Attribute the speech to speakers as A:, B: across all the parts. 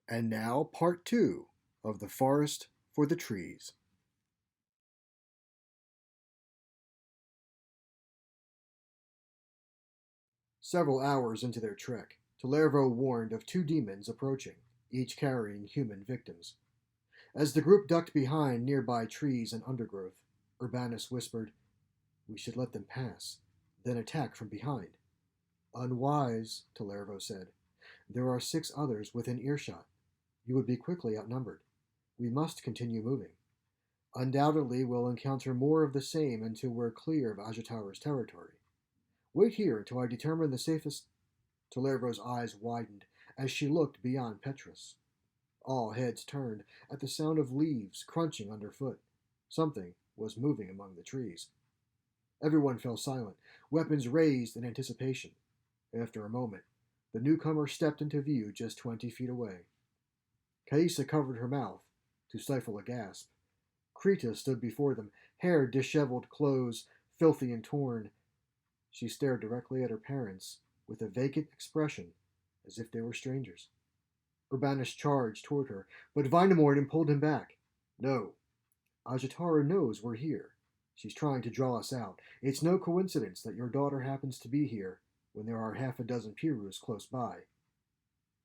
A: And now, part two of The Forest for the Trees. Several hours into their trek, Tellervo warned of two demons approaching, each carrying human victims. As the group ducked behind nearby trees and undergrowth, Urbanus whispered, "We should let them pass, then attack from behind." "Unwise," Tellervo said. "There are 6 others within earshot. You would be quickly outnumbered. We must continue moving. Undoubtedly, we'll encounter more of the same until we're clear of Ajataro's territory. Wait here until I determine the safest." Tellervo's eyes widened as she looked beyond Petrus. All heads turned at the sound of leaves crunching underfoot. Something was moving among the trees. Everyone fell silent, weapons raised in anticipation. After a moment, the newcomer stepped into view just 20 feet away. Caissa covered her mouth to stifle a gasp. Krita stood before them, hair disheveled, clothes filthy and torn. She stared directly at her parents with a vacant expression, as if they were strangers. Urbanus charged toward her, but Vainamorden pulled him back. "No. Ajatara knows we're here. She's trying to draw us out. It's no coincidence that your daughter happens to be here when there are half a dozen Pirus close by."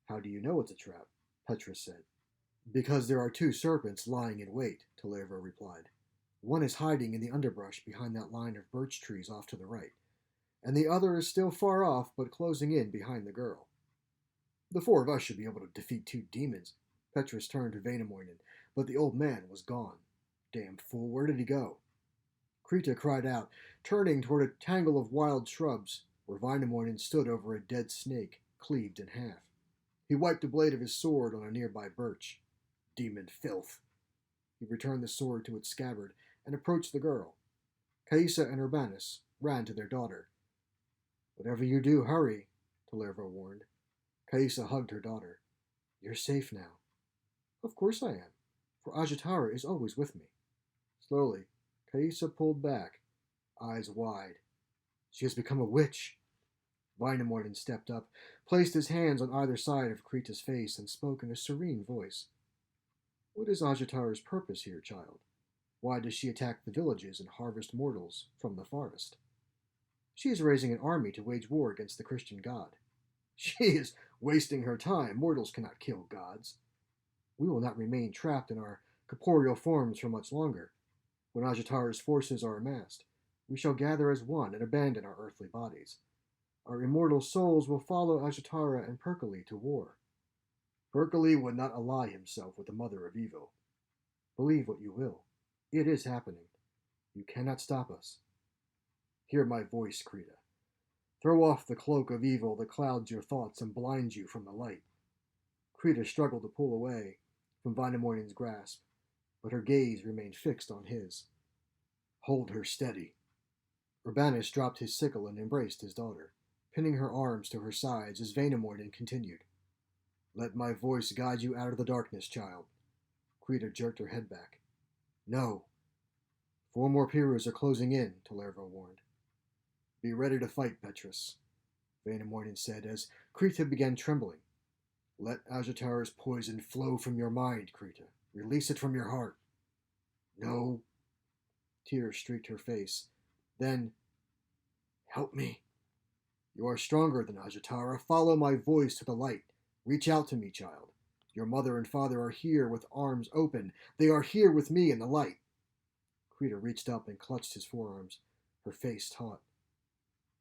A: "How do you know it's a trap?" Petrus said. "Because there are 2 serpents lying in wait," Tellervo replied. "One is hiding in the underbrush behind that line of birch trees off to the right, and the other is still far off but closing in behind the girl. The 4 of us should be able to defeat 2 demons." Petrus turned to Vainamorden, but the old man was gone. "Damn fool, where did he go?" Krita cried out, turning toward a tangle of wild shrubs where Vainamorden stood over a dead snake, cleaved in half. He wiped the blade of his sword on a nearby birch. "Demon filth." He returned the sword to its scabbard and approached the girl. Caissa and Urbanus ran to their daughter. "Whatever you do, hurry," Tellervo warned. Caissa hugged her daughter. "You're safe now." "Of course I am, for Ajatara is always with me." Slowly, Caissa pulled back, eyes wide. "She has become a witch." Vainamorden stepped up, placed his hands on either side of Krita's face, and spoke in a serene voice. "What is Ajatara's purpose here, child? Why does she attack the villages and harvest mortals from the forest?" "She is raising an army to wage war against the Christian god." "She is wasting her time. Mortals cannot kill gods." "We will not remain trapped in our corporeal forms for much longer. When Ajatara's forces are amassed, we shall gather as one and abandon our earthly bodies. Our immortal souls will follow Ajatara and Perkele to war." "Perkele would not ally himself with the mother of evil." "Believe what you will. It is happening. You cannot stop us." "Hear my voice, Krita. Throw off the cloak of evil that clouds your thoughts and blinds you from the light." Krita struggled to pull away from Vainamorden's grasp, but her gaze remained fixed on his. "Hold her steady." Urbanus dropped his sickle and embraced his daughter, pinning her arms to her sides as Vainamorden continued. "Let my voice guide you out of the darkness, child." Krita jerked her head back. "No." 4 more Pirus are closing in," Tellervo warned. "Be ready to fight, Petrus," Vainamorden said as Krita began trembling. "Let Ajatara's poison flow from your mind, Krita. Release it from your heart." "No." Tears streaked her face. Then, "Help me. You are stronger than Ajatara. Follow my voice to the light. Reach out to me, child. Your mother and father are here with arms open. They are here with me in the light." Krita reached up and clutched his forearms, her face taut.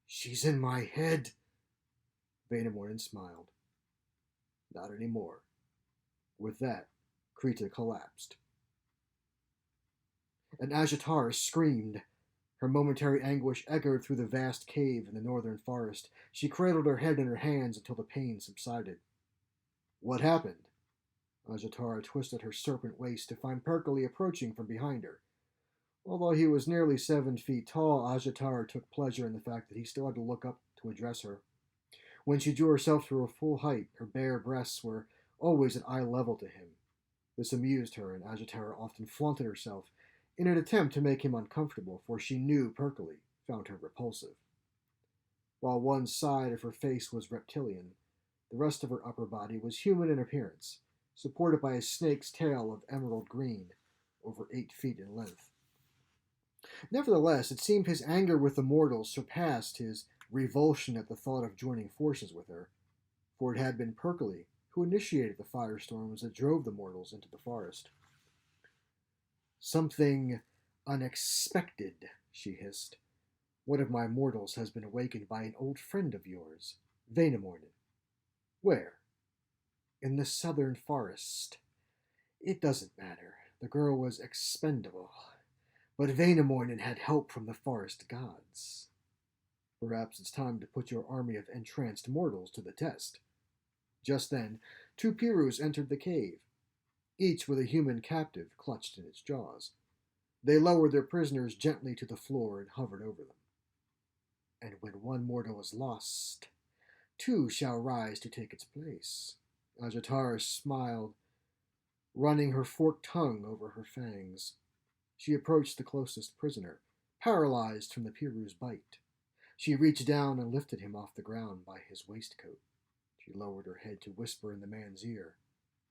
A: "She's in my head." Vainamorden smiled. "Not anymore." With that, Krita collapsed. And Ajatara screamed. Her momentary anguish echoed through the vast cave in the northern forest. She cradled her head in her hands until the pain subsided. "What happened?" Ajatara twisted her serpent waist to find Perkele approaching from behind her. Although he was nearly 7 feet tall, Ajatara took pleasure in the fact that he still had to look up to address her. When she drew herself to her full height, her bare breasts were always at eye level to him. This amused her, and Ajatara often flaunted herself in an attempt to make him uncomfortable, for she knew Perkele found her repulsive. While one side of her face was reptilian, the rest of her upper body was human in appearance, supported by a snake's tail of emerald green, over 8 feet in length. Nevertheless, it seemed his anger with the mortals surpassed his revulsion at the thought of joining forces with her, for it had been Perkele who initiated the firestorms that drove the mortals into the forest. "Something unexpected," she hissed. "One of my mortals has been awakened by an old friend of yours, Wainamoinen." "Where?" "In the southern forest. It doesn't matter. The girl was expendable. But Wainamoinen had help from the forest gods." "Perhaps it's time to put your army of entranced mortals to the test." Just then, 2 Pirus entered the cave, each with a human captive clutched in its jaws. They lowered their prisoners gently to the floor and hovered over them. "And when one mortal is lost, 2 shall rise to take its place." Ajatara smiled, running her forked tongue over her fangs. She approached the closest prisoner, paralyzed from the Piru's bite. She reached down and lifted him off the ground by his waistcoat. She lowered her head to whisper in the man's ear,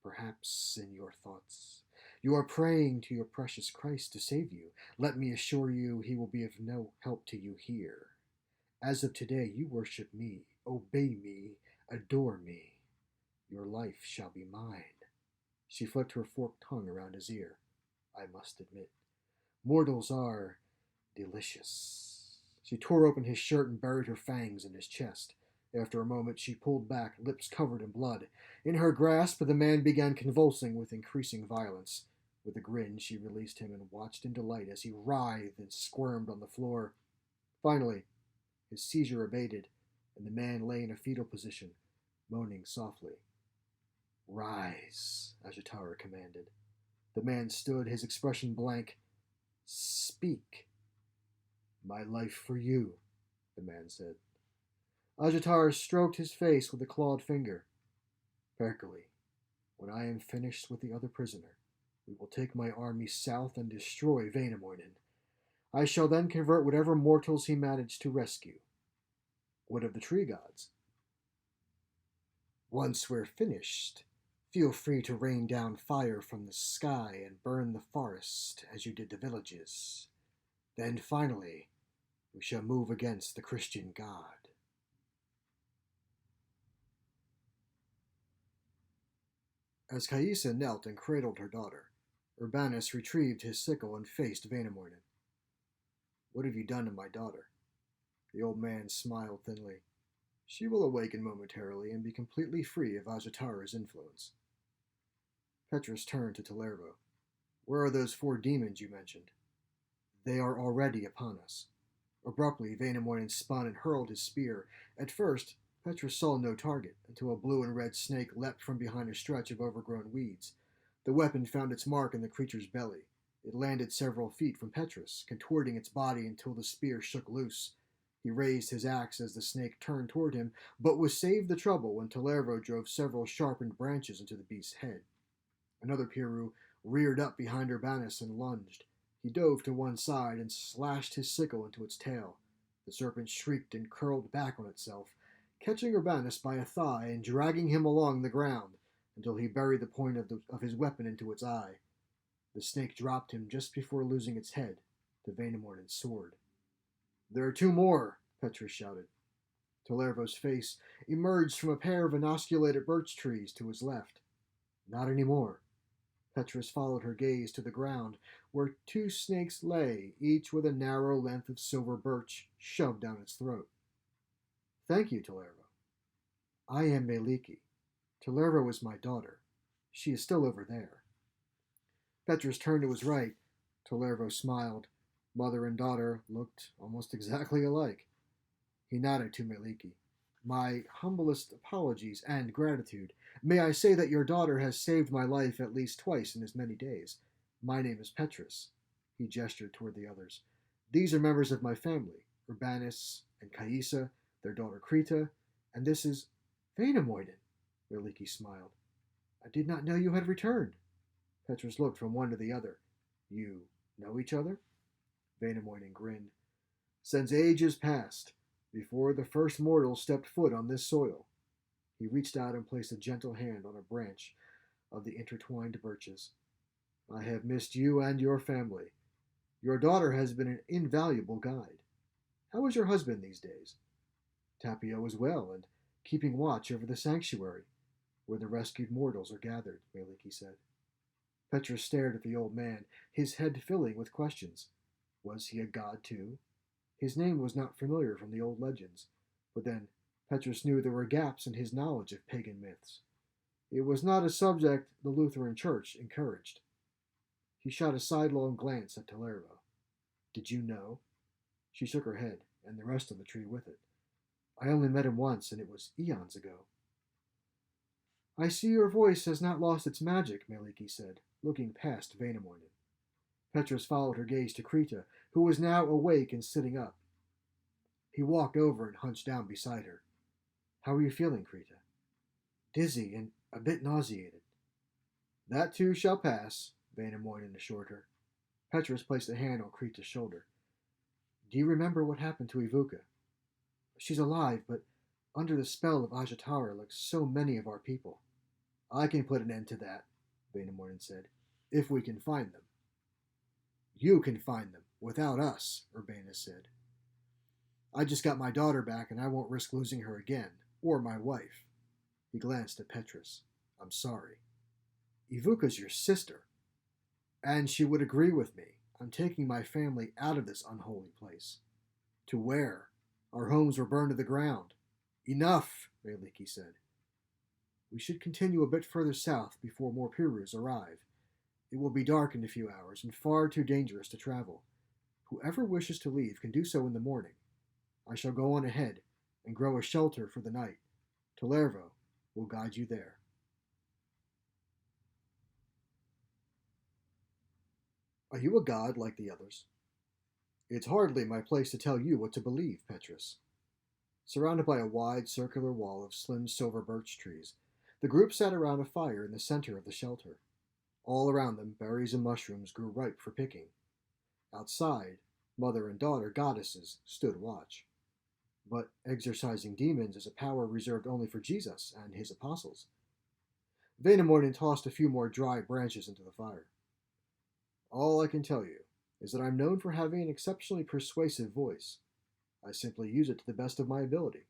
A: "Perhaps in your thoughts you are praying to your precious Christ to save you. Let me assure you he will be of no help to you here. As of today you worship me, obey me, adore me. Your life shall be mine." She flicked her forked tongue around his ear. "I must admit, mortals are delicious." She tore open his shirt and buried her fangs in his chest. After a moment, she pulled back, lips covered in blood. In her grasp, the man began convulsing with increasing violence. With a grin, she released him and watched in delight as he writhed and squirmed on the floor. Finally, his seizure abated, and the man lay in a fetal position, moaning softly. "Rise," Ajatara commanded. The man stood, his expression blank. "Speak." "My life for you," the man said. Ajatara stroked his face with a clawed finger. "Perkele, when I am finished with the other prisoner, we will take my army south and destroy Wainamoinen. I shall then convert whatever mortals he managed to rescue." "What of the tree gods?" "Once we're finished, feel free to rain down fire from the sky and burn the forest as you did the villages. Then finally, we shall move against the Christian God." As Caissa knelt and cradled her daughter, Urbanus retrieved his sickle and faced Wainamoinen. "What have you done to my daughter?" The old man smiled thinly. "She will awaken momentarily and be completely free of Ajatara's influence." Petrus turned to Tellervo. "Where are those 4 demons you mentioned?" "They are already upon us." Abruptly, Wainamoinen spun and hurled his spear. At first, Petrus saw no target, until a blue and red snake leapt from behind a stretch of overgrown weeds. The weapon found its mark in the creature's belly. It landed several feet from Petrus, contorting its body until the spear shook loose. He raised his axe as the snake turned toward him, but was saved the trouble when Tellervo drove several sharpened branches into the beast's head. Another Piru reared up behind Urbanus and lunged. He dove to one side and slashed his sickle into its tail. The serpent shrieked and curled back on itself, catching Urbanus by a thigh and dragging him along the ground until he buried the point of his weapon into its eye. The snake dropped him just before losing its head to Wainamoinen's sword. "There are 2 more!" Petrus shouted. Tellervo's face emerged from a pair of inosculated birch trees to his left. "Not any more." Petrus followed her gaze to the ground, where 2 snakes lay, each with a narrow length of silver birch shoved down its throat. "Thank you, Tellervo." "I am Meliki. Tellervo is my daughter. She is still over there." Petrus turned to his right. Tellervo smiled. Mother and daughter looked almost exactly alike. He nodded to Meliki. "My humblest apologies and gratitude. May I say that your daughter has saved my life at least twice in as many days. My name is Petrus." He gestured toward the others. "These are members of my family, Urbanus and Caissa, their daughter Krita, and this is Wainamoinen." Meliki smiled. "I did not know you had returned." Petrus looked from one to the other. "You know each other?" Wainamoinen grinned. "Since ages past, before the first mortal stepped foot on this soil." He reached out and placed a gentle hand on a branch. of the intertwined birches. I have missed you and your family. Your daughter has been an invaluable guide. How is your husband these days? Tapio is well and keeping watch over the sanctuary, where the rescued mortals are gathered, Maliki said. Petrus stared at the old man, his head filling with questions. Was he a god too? His name was not familiar from the old legends, but then Petrus knew there were gaps in his knowledge of pagan myths. It was not a subject the Lutheran Church encouraged. He shot a sidelong glance at Tellervo. Did you know? She shook her head, and the rest of the tree with it. I only met him once, and it was eons ago. I see your voice has not lost its magic, Maliki said, looking past Vainamoinen. Petrus followed her gaze to Krita, who was now awake and sitting up. He walked over and hunched down beside her. How are you feeling, Krita? Dizzy and a bit nauseated. That too shall pass, Vainamoinen assured her. Petrus placed a hand on Krita's shoulder. Do you remember what happened to Ivuka? She's alive, but under the spell of Ajatara like so many of our people. I can put an end to that, Vainamoinen said, if we can find them. You can find them, without us, Urbanus said. I just got my daughter back, and I won't risk losing her again, or my wife. He glanced at Petrus. I'm sorry. Ivuka's your sister. And she would agree with me. I'm taking my family out of this unholy place. To where? Our homes were burned to the ground. Enough, Maliki said. We should continue a bit further south before more Pirus arrive. It will be dark in a few hours and far too dangerous to travel. Whoever wishes to leave can do so in the morning. I shall go on ahead and grow a shelter for the night. Tellervo will guide you there. Are you a god like the others? It's hardly my place to tell you what to believe, Petrus. Surrounded by a wide circular wall of slim silver birch trees, the group sat around a fire in the center of the shelter. All around them, berries and mushrooms grew ripe for picking. Outside, mother and daughter goddesses stood watch. But exorcising demons is a power reserved only for Jesus and his apostles. Vainamoinen tossed a few more dry branches into the fire. All I can tell you is that I'm known for having an exceptionally persuasive voice. I simply use it to the best of my ability.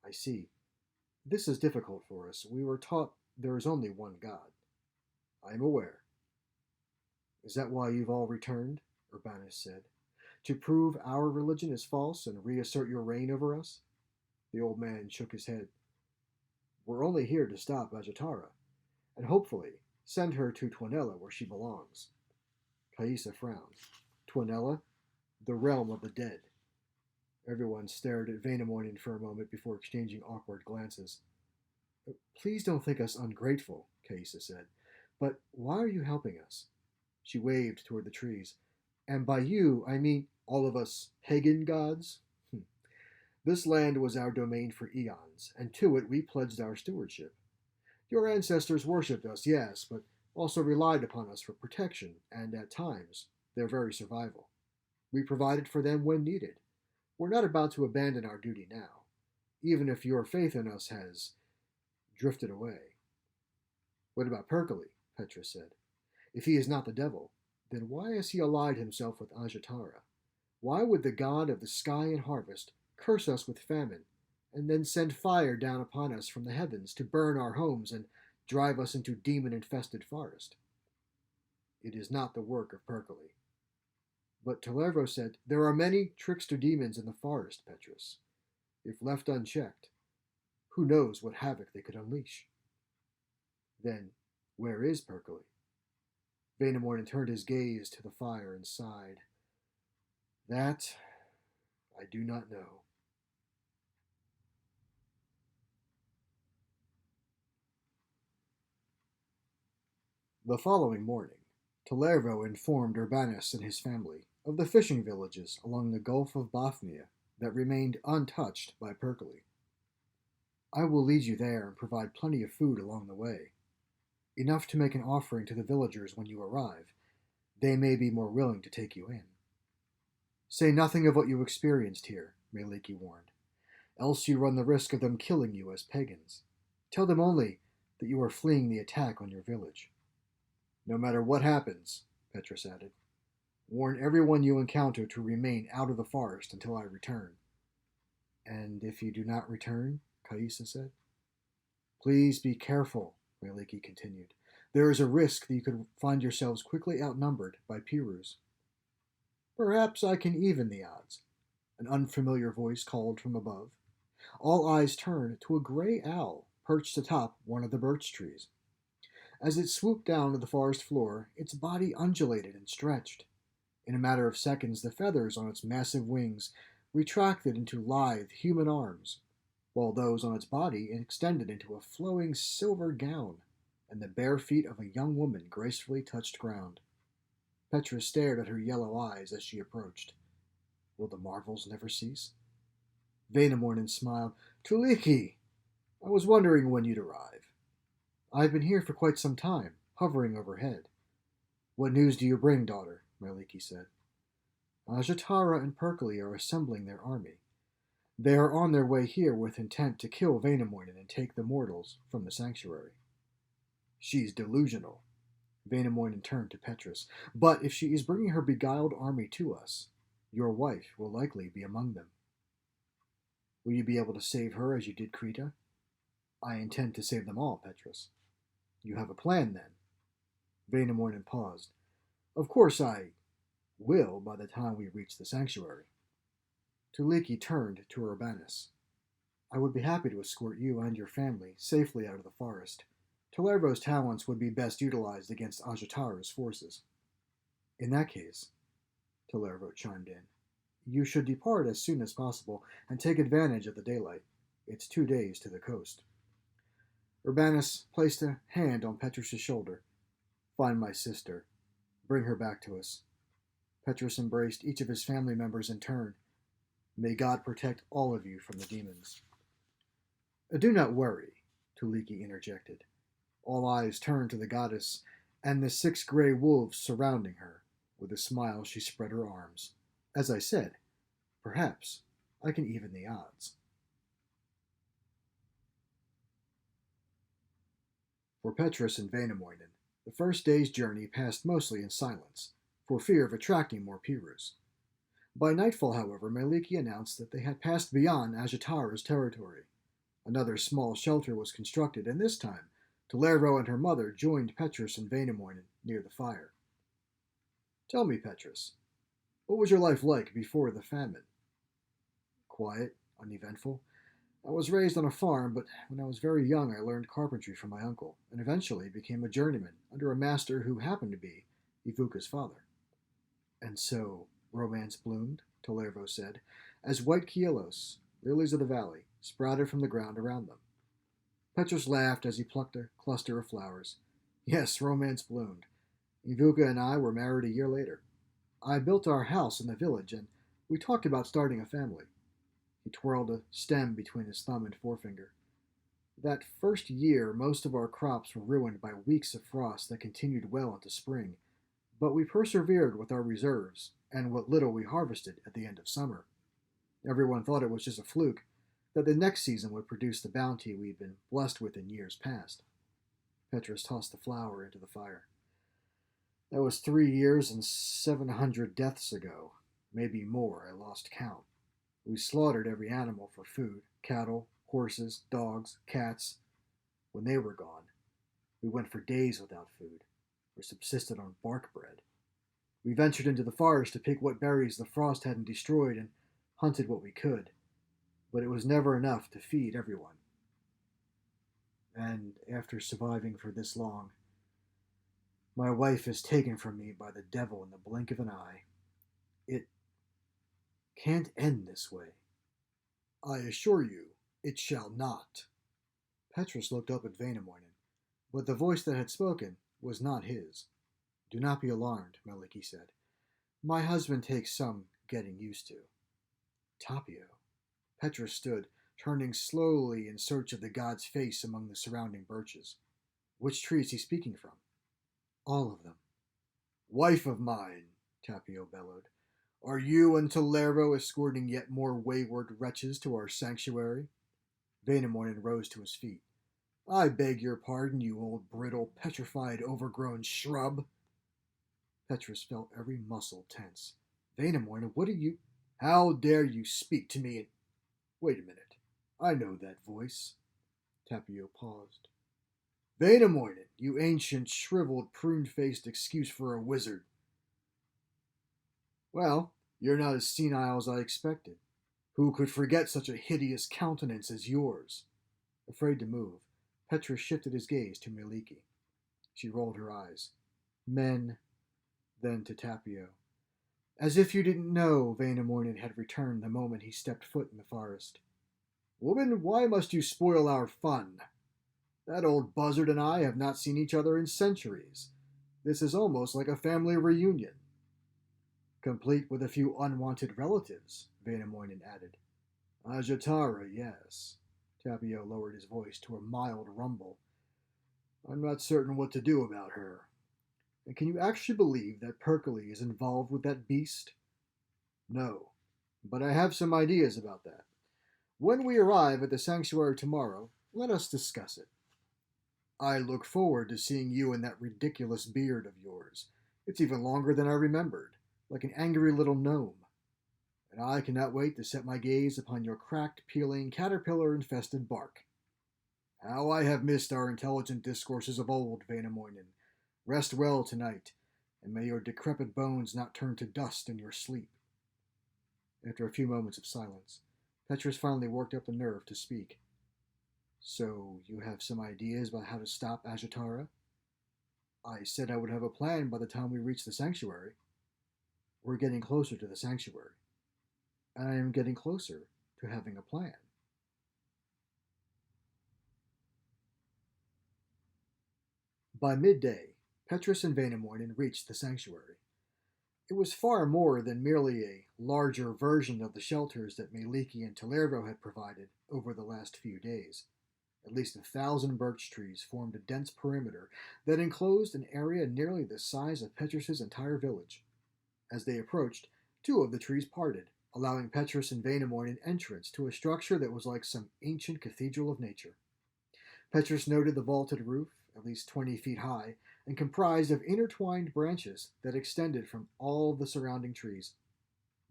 A: I see. This is difficult for us. We were taught there is only one God. I am aware. Is that why you've all returned? Urbanus said. To prove our religion is false and reassert your reign over us? The old man shook his head. We're only here to stop Ajatara, and hopefully send her to Tuonela where she belongs. Kaisa frowned. Tuonela? The realm of the dead. Everyone stared at Vainamoinen for a moment before exchanging awkward glances. Please don't think us ungrateful, Kaisa said. But why are you helping us? She waved toward the trees. And by you, I mean all of us pagan gods? This land was our domain for eons, and to it we pledged our stewardship. Your ancestors worshipped us, yes, but also relied upon us for protection and, at times, their very survival. We provided for them when needed. We're not about to abandon our duty now, even if your faith in us has drifted away. What about Perkele? Petrus said. If he is not the devil, then why has he allied himself with Ajatara? Why would the god of the sky and harvest curse us with famine, and then send fire down upon us from the heavens to burn our homes and drive us into demon-infested forest? It is not the work of Perkele. But Tellervo said, there are many trickster demons in the forest, Petrus. If left unchecked, who knows what havoc they could unleash? Then, where is Perkele? Vainamoinen turned his gaze to the fire and sighed. That I do not know. The following morning, Tellervo informed Urbanus and his family of the fishing villages along the Gulf of Bothnia that remained untouched by Perkele. I will lead you there and provide plenty of food along the way. Enough to make an offering to the villagers when you arrive. They may be more willing to take you in. Say nothing of what you experienced here, Maliki warned, else you run the risk of them killing you as pagans. Tell them only, that you are fleeing the attack on your village. No matter what happens, Petrus added, warn everyone you encounter to remain out of the forest until I return. And if you do not return, Kaisa said. Please be careful, Maliki continued. There is a risk that you could find yourselves quickly outnumbered by Pirus. Perhaps I can even the odds, an unfamiliar voice called from above. All eyes turned to a gray owl perched atop one of the birch trees. As it swooped down to the forest floor, its body undulated and stretched. In a matter of seconds, the feathers on its massive wings retracted into lithe human arms, while those on its body extended into a flowing silver gown, and the bare feet of a young woman gracefully touched ground. Petra stared at her yellow eyes as she approached. Will the marvels never cease? Vainamornin smiled. Tuliki! I was wondering when you'd arrive. I've been here for quite some time, hovering overhead. What news do you bring, daughter? Maliki said. Ajatara and Perkele are assembling their army. They are on their way here with intent to kill Vainamornin and take the mortals from the sanctuary. She's delusional. Vainamornin turned to Petrus. But if she is bringing her beguiled army to us, your wife will likely be among them. Will you be able to save her as you did Krita? I intend to save them all, Petrus. You have a plan, then? Vainamornin paused. Of course I will by the time we reach the sanctuary. Tuliki turned to Urbanus. I would be happy to escort you and your family safely out of the forest. Talervo's talents would be best utilized against Ajatara's forces. In that case, Talervo chimed in, you should depart as soon as possible and take advantage of the daylight. It's 2 days to the coast. Urbanus placed a hand on Petrus's shoulder. Find my sister. Bring her back to us. Petrus embraced each of his family members in turn. May God protect all of you from the demons. Do not worry, Tuliki interjected. All eyes turned to the goddess and the 6 gray wolves surrounding her. With a smile, she spread her arms. As I said, perhaps I can even the odds. For Petrus and Vainamornin, the first day's journey passed mostly in silence, for fear of attracting more Pirus. By nightfall, however, Maliki announced that they had passed beyond Ajatara's territory. Another small shelter was constructed, and this time, Talervo and her mother joined Petrus and Vainamornin near the fire. Tell me, Petrus, what was your life like before the famine? Quiet, uneventful. I was raised on a farm, but when I was very young I learned carpentry from my uncle, and eventually became a journeyman under a master who happened to be Ivuka's father. And so romance bloomed, Talervo said, as white kielos, lilies of the valley, sprouted from the ground around them. Petrus laughed as he plucked a cluster of flowers. Yes, romance bloomed. Ivuka and I were married a year later. I built our house in the village, and we talked about starting a family. He twirled a stem between his thumb and forefinger. That first year, most of our crops were ruined by weeks of frost that continued well into spring, but we persevered with our reserves and what little we harvested at the end of summer. Everyone thought it was just a fluke, that the next season would produce the bounty we'd been blessed with in years past. Petrus tossed the flower into the fire. That was 3 years and 700 deaths ago, maybe more, I lost count. We slaughtered every animal for food, cattle, horses, dogs, cats. When they were gone, we went for days without food, or subsisted on bark bread. We ventured into the forest to pick what berries the frost hadn't destroyed and hunted what we could, but it was never enough to feed everyone. And after surviving for this long, my wife is taken from me by the devil in the blink of an eye. It can't end this way. I assure you, it shall not. Petrus looked up at Vainamornin, but the voice that had spoken was not his. Do not be alarmed, Maliki said. My husband takes some getting used to. Tapio. Petrus stood, turning slowly in search of the god's face among the surrounding birches. Which tree is he speaking from? All of them. Wife of mine, Tapio bellowed, are you and Talervo escorting yet more wayward wretches to our sanctuary? Vainamornin rose to his feet. I beg your pardon, you old brittle, petrified, overgrown shrub. Petrus felt every muscle tense. Wainamoinen, what are you... How dare you speak to me? Wait a minute. I know that voice. Tapio paused. Wainamoinen, you ancient, shriveled, prune-faced excuse for a wizard. Well, you're not as senile as I expected. Who could forget such a hideous countenance as yours? Afraid to move, Petrus shifted his gaze to Miliki. She rolled her eyes. Men, then to Tapio. As if you didn't know, Wainamoinen had returned the moment he stepped foot in the forest. Woman, why must you spoil our fun? That old buzzard and I have not seen each other in centuries. This is almost like a family reunion. Complete with a few unwanted relatives, Wainamoinen added. Ajatara, yes. Tapio lowered his voice to a mild rumble. I'm not certain what to do about her. And can you actually believe that Perkele is involved with that beast? No, but I have some ideas about that. When we arrive at the sanctuary tomorrow, let us discuss it. I look forward to seeing you in that ridiculous beard of yours. It's even longer than I remembered, like an angry little gnome. And I cannot wait to set my gaze upon your cracked, peeling, caterpillar-infested bark. How I have missed our intelligent discourses of old, Wainamoinen. Rest well tonight, and may your decrepit bones not turn to dust in your sleep. After a few moments of silence, Petrus finally worked up the nerve to speak. So, you have some ideas about how to stop Ajatara? I said I would have a plan by the time we reach the sanctuary. We're getting closer to the sanctuary. I am getting closer to having a plan. By midday, Petrus and Wainamoinen reached the sanctuary. It was far more than merely a larger version of the shelters that Miliki and Tellervo had provided over the last few days. At least 1,000 birch trees formed a dense perimeter that enclosed an area nearly the size of Petrus's entire village. As they approached, two of the trees parted, allowing Petrus and Wainamoinen entrance to a structure that was like some ancient cathedral of nature. Petrus noted the vaulted roof, at least 20 feet high, and comprised of intertwined branches that extended from all of the surrounding trees.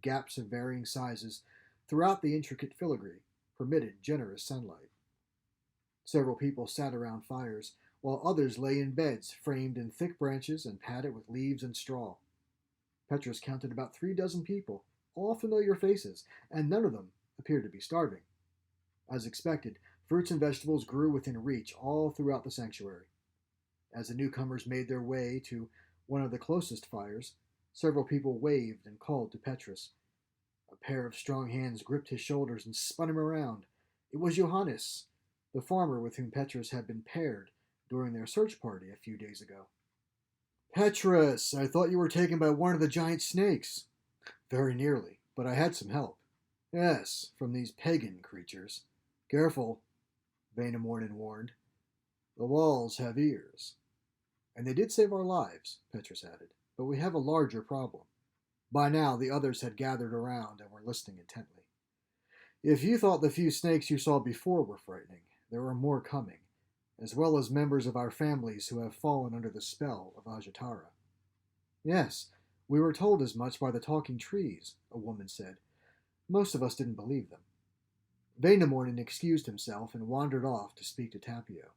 A: Gaps of varying sizes throughout the intricate filigree permitted generous sunlight. Several people sat around fires, while others lay in beds framed in thick branches and padded with leaves and straw. Petrus counted about 36 people, all familiar faces, and none of them appeared to be starving. As expected, fruits and vegetables grew within reach all throughout the sanctuary. As the newcomers made their way to one of the closest fires, several people waved and called to Petrus. A pair of strong hands gripped his shoulders and spun him around. It was Johannes, the farmer with whom Petrus had been paired during their search party a few days ago. Petrus, I thought you were taken by one of the giant snakes. Very nearly, but I had some help. Yes, from these pagan creatures. Careful, Wainamoinen warned. The walls have ears. And they did save our lives, Petrus added, but we have a larger problem. By now, the others had gathered around and were listening intently. If you thought the few snakes you saw before were frightening, there are more coming, as well as members of our families who have fallen under the spell of Ajatara. Yes, we were told as much by the talking trees, a woman said. Most of us didn't believe them. Wainamoinen excused himself and wandered off to speak to Tapio,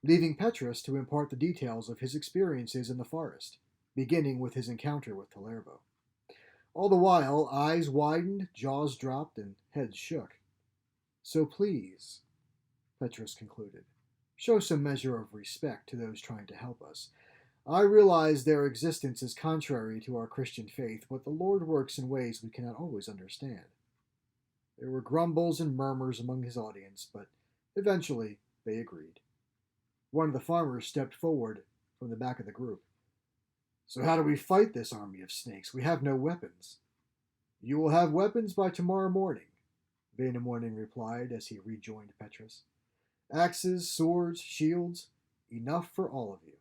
A: leaving Petrus to impart the details of his experiences in the forest, beginning with his encounter with Tellervo. All the while, eyes widened, jaws dropped, and heads shook. So please, Petrus concluded, show some measure of respect to those trying to help us. I realize their existence is contrary to our Christian faith, but the Lord works in ways we cannot always understand. There were grumbles and murmurs among his audience, but eventually they agreed. One of the farmers stepped forward from the back of the group. So how do we fight this army of snakes? We have no weapons. You will have weapons by tomorrow morning, Wainamoinen replied as he rejoined Petrus. Axes, swords, shields, enough for all of you.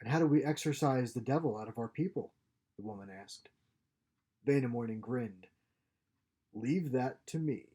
A: And how do we exorcise the devil out of our people? The woman asked. Wainamoinen grinned. Leave that to me.